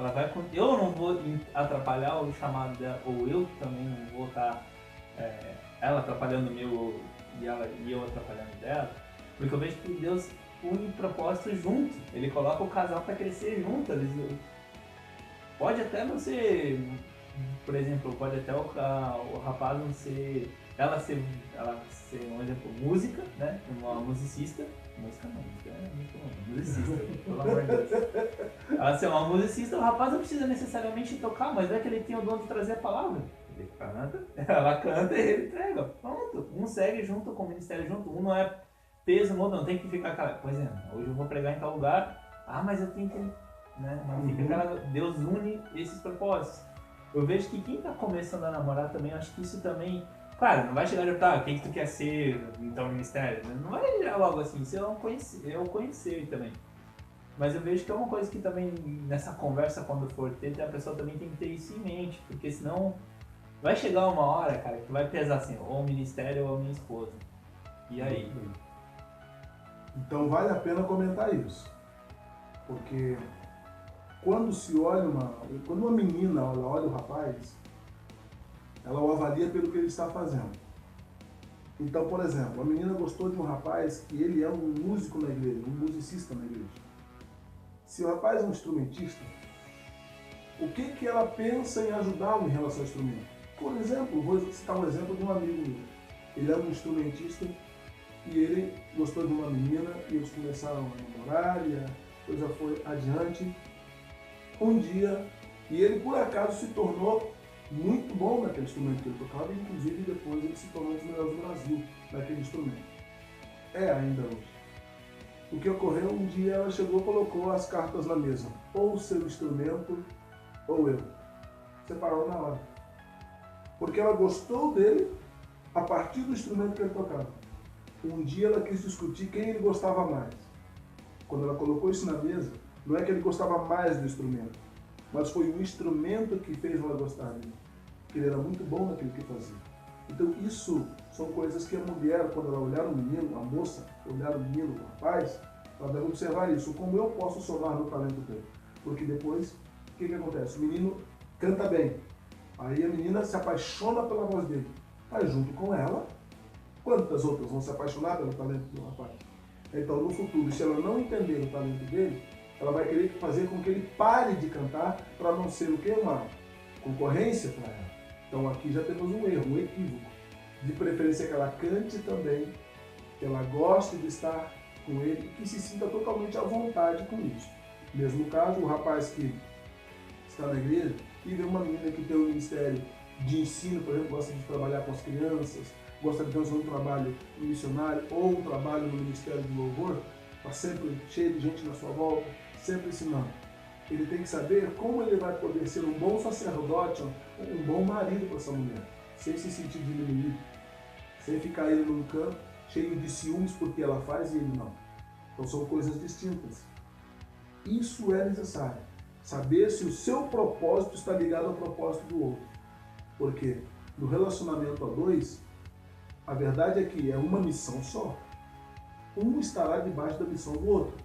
ela vai, eu não vou atrapalhar o chamado dela, ou eu também não vou estar ela atrapalhando o meu e eu atrapalhando dela, porque eu vejo que Deus une propósitos juntos. Ele coloca o casal para crescer junto. Pode até não ser, por exemplo, pode até o rapaz não ser, ela ser um exemplo, música, né? Uma musicista. Música não, música é música não, musicista, pelo amor de Deus. Ela ser uma musicista, o rapaz não precisa necessariamente tocar, mas é que ele tem o dom de trazer a palavra. Ele canta, ela canta e ele entrega. Pronto. Um segue junto com o ministério junto, um não é peso, no outro não tem que ficar aquela. Pois é, hoje eu vou pregar em tal lugar, mas eu tenho que. Né? Não fica aquela. Deus une esses propósitos. Eu vejo que quem está começando a namorar também, acho que isso também. Claro, não vai chegar e perguntar, quem que tu quer ser, então, ministério? Não vai chegar logo assim, se eu conhecer também. Mas eu vejo que é uma coisa que também, nessa conversa, quando for ter, a pessoa também tem que ter isso em mente, porque senão vai chegar uma hora, cara, que vai pesar assim, ou o ministério ou a minha esposa. E aí? Então vale a pena comentar isso. Porque quando se olha quando uma menina olha o rapaz, ela o avalia pelo que ele está fazendo. Então, por exemplo, a menina gostou de um rapaz que ele é um músico na igreja, um musicista na igreja. Se o rapaz é um instrumentista, o que ela pensa em ajudá-lo em relação ao instrumento? Por exemplo, vou citar um exemplo de um amigo meu. Ele é um instrumentista e ele gostou de uma menina e eles começaram a namorar e a coisa foi adiante. Um dia, e ele por acaso se tornou muito bom naquele instrumento que ele tocava, e inclusive depois ele se tornou um dos melhores do Brasil naquele instrumento. É ainda hoje. O que ocorreu, um dia ela chegou e colocou as cartas na mesa. Ou o seu instrumento, ou eu. Separou na hora. Porque ela gostou dele a partir do instrumento que ele tocava. Um dia ela quis discutir quem ele gostava mais. Quando ela colocou isso na mesa, não é que ele gostava mais do instrumento, mas foi o instrumento que fez ela gostar dele. Porque ele era muito bom naquilo que fazia. Então isso são coisas que a mulher, quando ela olhar o menino, a moça, olhar o menino, o rapaz, ela deve observar isso. Como eu posso somar no talento dele? Porque depois, o que acontece? O menino canta bem. Aí a menina se apaixona pela voz dele. Mas junto com ela, quantas outras vão se apaixonar pelo talento do rapaz? Então no futuro, se ela não entender o talento dele, ela vai querer fazer com que ele pare de cantar para não ser o que? Uma concorrência para ela. Então aqui já temos um erro, um equívoco. De preferência que ela cante também, que ela goste de estar com ele e que se sinta totalmente à vontade com isso. Mesmo caso, o rapaz que está na igreja e vê uma menina que tem um ministério de ensino, por exemplo, gosta de trabalhar com as crianças, gosta de fazer um trabalho missionário ou um trabalho no ministério de louvor, está sempre cheio de gente na sua volta, sempre ensinando. Ele tem que saber como ele vai poder ser um bom sacerdote, um bom marido para essa mulher, sem se sentir diminuído, sem ficar ele num canto cheio de ciúmes porque ela faz e ele não. Então são coisas distintas. Isso é necessário. Saber se o seu propósito está ligado ao propósito do outro. Porque no relacionamento a dois, a verdade é que é uma missão só. Um estará debaixo da missão do outro.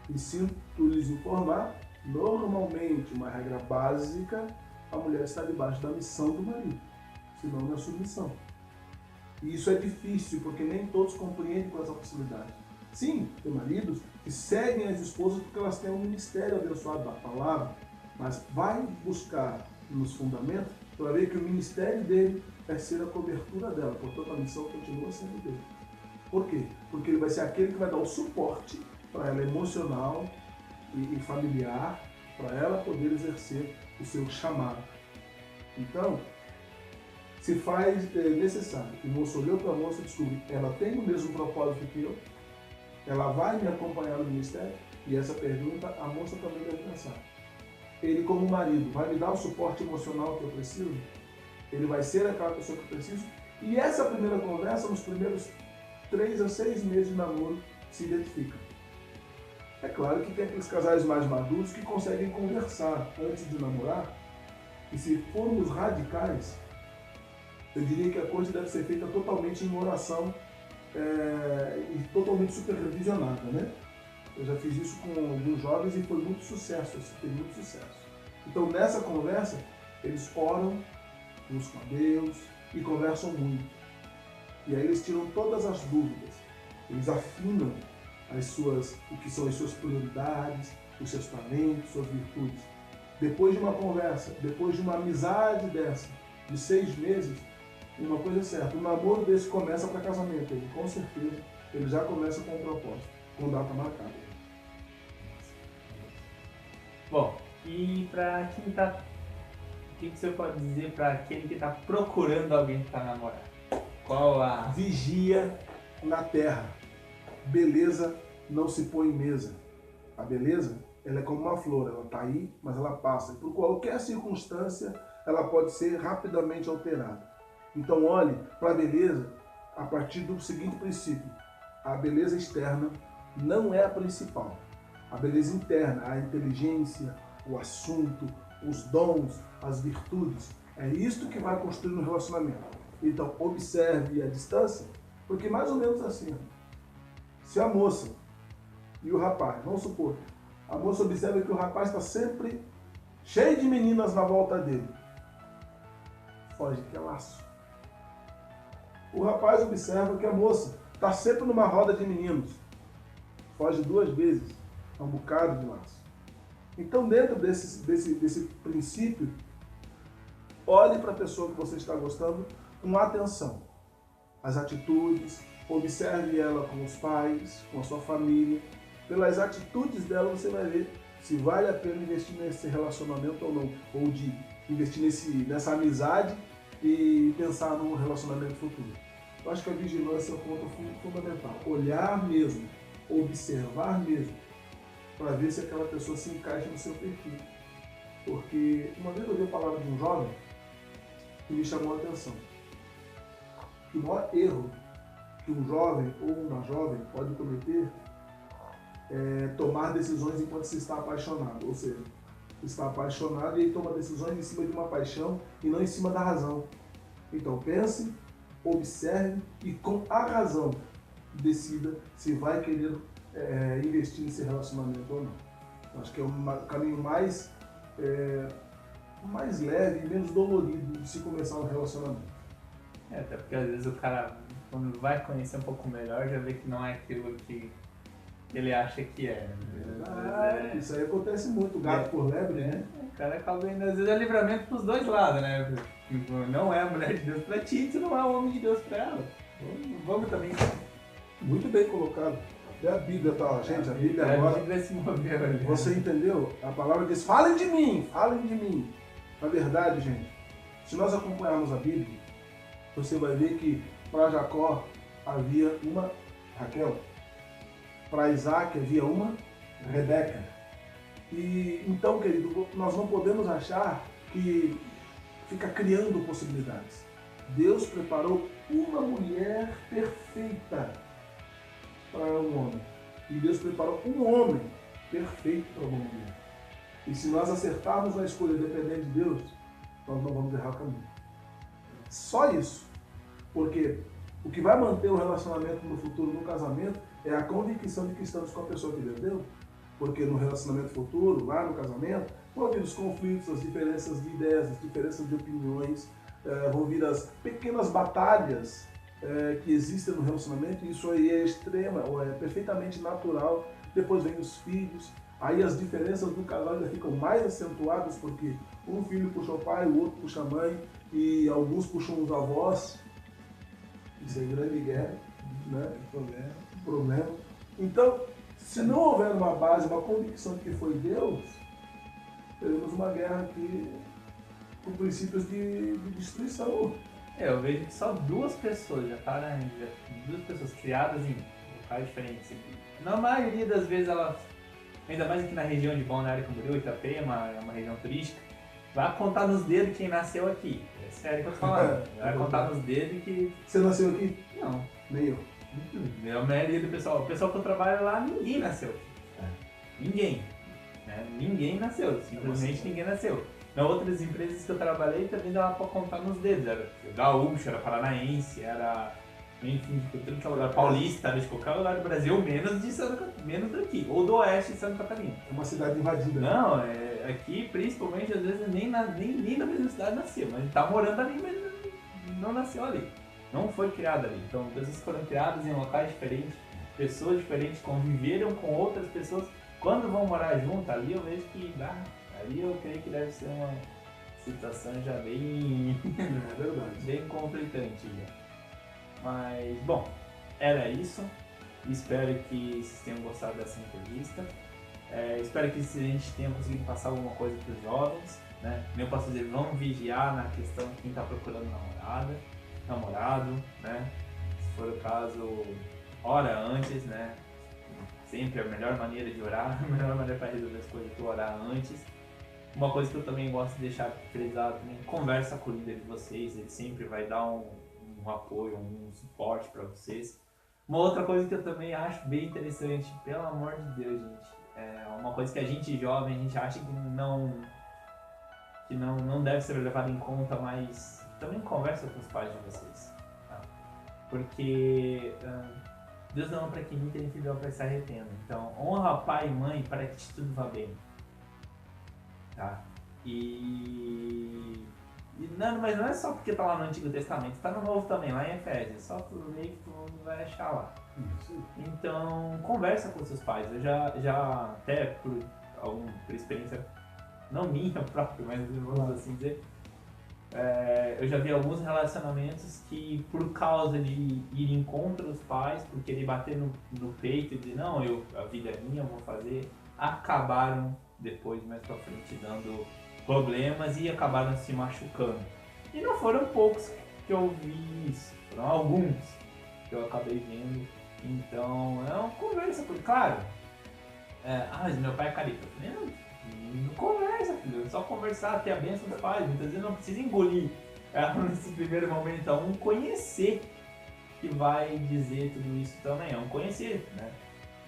E sinto lhes informar, normalmente, uma regra básica, a mulher está debaixo da missão do marido, senão na submissão. E isso é difícil, porque nem todos compreendem com essa facilidade. Sim, tem maridos que seguem as esposas porque elas têm um ministério abençoado da palavra, mas vai buscar nos fundamentos para ver que o ministério dele vai ser a cobertura dela, portanto a missão continua sendo dele. Por quê? Porque ele vai ser aquele que vai dar o suporte para ela emocional e familiar, para ela poder exercer o seu chamado. Então, se faz necessário que o moço olhou para a moça e descobre que ela tem o mesmo propósito que eu, ela vai me acompanhar no ministério, e essa pergunta a moça também deve pensar. Ele, como marido, vai me dar o suporte emocional que eu preciso? Ele vai ser aquela pessoa que eu preciso? E essa primeira conversa, nos primeiros 3 a 6 meses de namoro, se identifica. É claro que tem aqueles casais mais maduros que conseguem conversar antes de namorar, e se formos radicais, eu diria que a coisa deve ser feita totalmente em oração e totalmente supervisionada, né? Eu já fiz isso com alguns jovens e foi muito sucesso, teve muito sucesso. Então nessa conversa, eles oram, buscam a Deus e conversam muito. E aí eles tiram todas as dúvidas. Eles afinam o que são as suas prioridades, os seus talentos, suas virtudes. Depois de uma conversa, depois de uma amizade dessa, de 6 meses, uma coisa é certa, o namoro desse começa para casamento. Ele, com certeza, ele já começa com um propósito, com data marcada. Bom, e para quem tá... O que você pode dizer para aquele que está procurando alguém para namorar? Qual a... Vigia na terra. Beleza não se põe em mesa. A beleza, ela é como uma flor, ela está aí, mas ela passa. E por qualquer circunstância, ela pode ser rapidamente alterada. Então olhe para a beleza a partir do seguinte princípio. A beleza externa não é a principal. A beleza interna, a inteligência, o assunto, os dons, as virtudes, é isto que vai construir um relacionamento. Então observe a distância, porque mais ou menos assim, se a moça e o rapaz, vamos supor, a moça observa que o rapaz está sempre cheio de meninas na volta dele, foge, que é laço. O rapaz observa que a moça está sempre numa roda de meninos, foge 2 vezes, é um bocado de laço. Então, dentro desse princípio, olhe para a pessoa que você está gostando com atenção. As atitudes, observe ela com os pais, com a sua família. Pelas atitudes dela, você vai ver se vale a pena investir nesse relacionamento ou não. Ou de investir nessa amizade e pensar num relacionamento futuro. Eu acho que a vigilância é um ponto fundamental. Olhar mesmo, observar mesmo, para ver se aquela pessoa se encaixa no seu perfil. Porque uma vez eu ouvi a palavra de um jovem que me chamou a atenção. Que o maior erro que um jovem ou uma jovem pode cometer é tomar decisões enquanto se está apaixonado. Ou seja, está apaixonado e ele toma decisões em cima de uma paixão e não em cima da razão. Então pense, observe e com a razão decida se vai querer investir nesse relacionamento ou não. Acho que é o caminho mais leve e menos dolorido de se começar um relacionamento. Até porque às vezes o cara, quando vai conhecer um pouco melhor, já vê que não é aquilo que ele acha que é. Isso aí acontece muito, gato por lebre, né? O cara acaba indo, às vezes é livramento pros dois lados, né? Não é a mulher de Deus pra ti, tu não é o homem de Deus pra ela. Vamos também. Muito bem colocado. Até a Bíblia tá, gente, a Bíblia agora... A Bíblia se moveu ali. Você entendeu? A palavra diz, falem de mim, falem de mim. Na verdade, gente, se nós acompanharmos a Bíblia, você vai ver que para Jacó havia uma Raquel, para Isaac havia uma Rebeca. E então, querido, nós não podemos achar que fica criando possibilidades. Deus preparou uma mulher perfeita para um homem. E Deus preparou um homem perfeito para uma mulher. E se nós acertarmos na escolha dependendo de Deus, nós não vamos errar o caminho. Só isso. Porque o que vai manter o relacionamento no futuro, no casamento, é a convicção de que estamos com a pessoa que Deus deu. Porque no relacionamento futuro, lá no casamento, vão vir os conflitos, as diferenças de ideias, as diferenças de opiniões, vão vir as pequenas batalhas que existem no relacionamento, e isso aí é extrema, ou é perfeitamente natural. Depois vem os filhos, aí as diferenças do casal ainda ficam mais acentuadas, porque um filho puxa o pai, o outro puxa a mãe, e alguns puxam os avós. Isso é grande guerra, né? Problema. Então, se não houver uma base, uma convicção de que foi Deus, teremos uma guerra aqui com princípios de destruição. Eu vejo que só 2 pessoas duas pessoas criadas em locais diferentes. Na maioria das vezes elas, ainda mais aqui na região de Balneário Camboriú, Itapema, é uma região turística, vai contar nos dedos quem nasceu aqui. É sério que eu tô falando. Vai contar nos dedos que... Você nasceu aqui? Não. Nem eu. A maioria do pessoal, o pessoal que eu trabalho lá, ninguém nasceu. Ninguém. Ninguém nasceu, simplesmente ninguém nasceu. Nas outras empresas que eu trabalhei também dava pra contar nos dedos. Era gaúcho, era paranaense, era enfim, de tudo que é lugar paulista, de qualquer lugar do Brasil, menos daqui, ou do oeste de Santa Catarina. É uma cidade invadida. Não, aqui, principalmente, às vezes nem na mesma cidade nasceu, mas tá morando ali, mas não nasceu ali. Não foi criado ali. Então, pessoas foram criadas em locais diferentes, pessoas diferentes conviveram com outras pessoas. Quando vão morar junto, ali eu vejo que ali eu creio que deve ser uma situação já bem, É verdade. bem conflitante já. Mas, bom, era isso. Espero que vocês tenham gostado dessa entrevista. Espero que a gente tenha conseguido passar alguma coisa para os jovens, né? Meu posso dizer, vamos vigiar na questão de quem está procurando namorado, né? Se for o caso, ora antes, né? Sempre a melhor maneira de orar, a melhor maneira para resolver as coisas é orar antes. Uma coisa que eu também gosto de deixar frisado também, conversa com o líder de vocês, ele sempre vai dar um apoio, um suporte para vocês. Uma outra coisa que eu também acho bem interessante, pelo amor de Deus, gente, é uma coisa que a gente jovem, a gente acha que não deve ser levado em conta, mas também conversa com os pais de vocês, tá? Porque Deus não ama para quem imita, nem filho para que se arrependa. Então, honra pai e mãe para que tudo vá bem, tá? Mas não é só porque tá lá no Antigo Testamento, tá no Novo também, lá em Efésios, só por meio que todo mundo vai achar lá. Então, conversa com seus pais. Eu já até por experiência, não minha própria, mas vamos assim dizer, eu já vi alguns relacionamentos que, por causa de irem contra os pais, por querer bater no peito e dizer, não, a vida é minha, eu vou fazer, acabaram depois, mais pra frente, dando problemas e acabaram se machucando. E não foram poucos que eu vi isso, foram alguns que eu acabei vendo. Então, é uma conversa, claro. Mas meu pai é careta. Não conversa, filho, é só conversar, ter a bênção dos pais. Muitas vezes não precisa engolir nesse primeiro momento, é um conhecer que vai dizer tudo isso também, é um conhecer, né?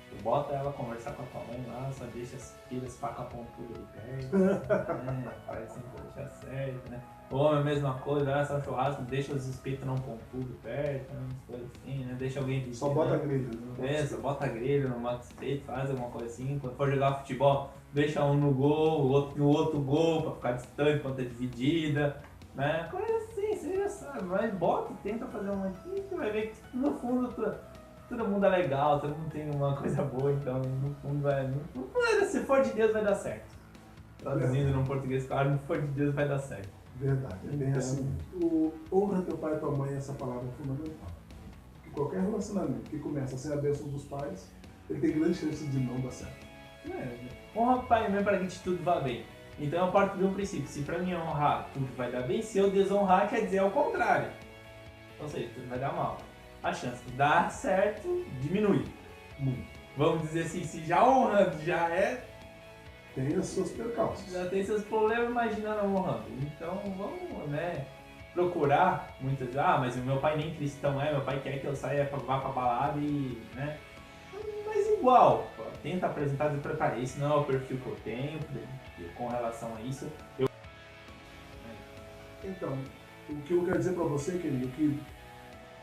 Tu bota ela conversar com a tua mãe lá, só deixa as filhas faca pontuda aí perto, faz assim, deixa certo, né? Ou a mesma coisa, olha só churrasco, deixa os espetos não pontudos perto, umas coisas assim, né? Deixa alguém só bota a grelha, né? Só bota a grelha, não mata espeto, faz alguma coisa assim. Quando for jogar futebol, deixa um no gol, o outro no outro gol, pra ficar distante quando é dividida, né? Coisa assim, você já sabe, mas bota, tenta fazer uma aqui, você vai ver que no fundo todo mundo é legal, todo mundo tem uma coisa boa, então no fundo se for de Deus vai dar certo. Traduzindo no português, claro, se for de Deus vai dar certo. Verdade, é bem assim. Honra teu pai e tua mãe, essa palavra é fundamental. Que qualquer relacionamento que começa sem a bênção dos pais, ele tem grande chance de não dar certo. Honra pai e mãe para que tudo vá bem. Então eu parto de um princípio, se pra mim honrar tudo vai dar bem, se eu desonrar quer dizer ao contrário. Ou seja, tudo vai dar mal. A chance de dar certo diminui muito. Vamos dizer assim, se já honrando já tem os seus percalços. Já tem seus problemas, imagina não honrando. Então vamos, né, procurar muitas vezes, mas o meu pai nem cristão meu pai quer que eu saia, vá pra balada e, né. Mas igual, tenta apresentar e preparar. Esse não é o perfil que eu tenho com relação a isso. Então, o que eu quero dizer pra você, querido, que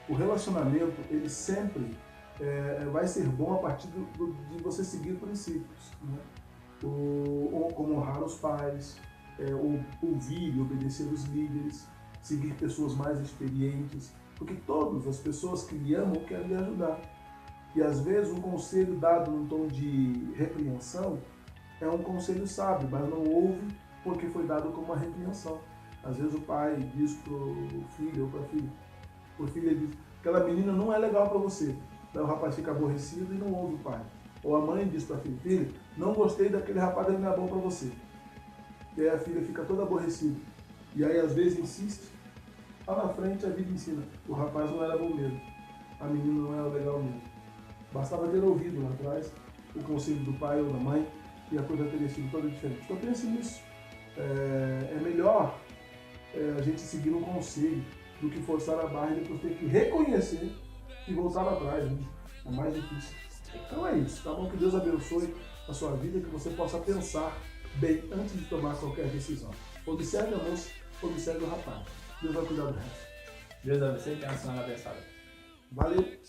o relacionamento, ele sempre vai ser bom a partir de você seguir princípios, né? Como honrar os pais, ouvir e obedecer os líderes, seguir pessoas mais experientes, porque todas as pessoas que lhe amam querem lhe ajudar. E às vezes um conselho dado num tom de repreensão é um conselho sábio, mas não ouve porque foi dado como uma repreensão. Às vezes o pai diz pro filho ou pra filha, o filho diz, aquela menina não é legal para você. Daí o rapaz fica aborrecido e não ouve o pai. Ou a mãe diz para a filha, não gostei daquele rapaz, ele não é bom para você. E aí a filha fica toda aborrecida. E aí às vezes insiste, lá na frente a vida ensina, o rapaz não era bom mesmo, a menina não era legal mesmo. Bastava ter ouvido lá atrás o conselho do pai ou da mãe e a coisa teria sido toda diferente. Então pense nisso. É melhor a gente seguir um conselho do que forçar a barra e depois ter que reconhecer e voltar atrás, né? É mais difícil. Então é isso, tá bom? Que Deus abençoe a sua vida, que você possa pensar bem antes de tomar qualquer decisão. Observe a moça, observe o rapaz. Deus vai cuidar do resto. Deus abençoe e tenha uma semana abençoada. Valeu!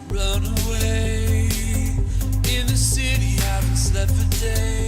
Run away in the city, haven't slept for days.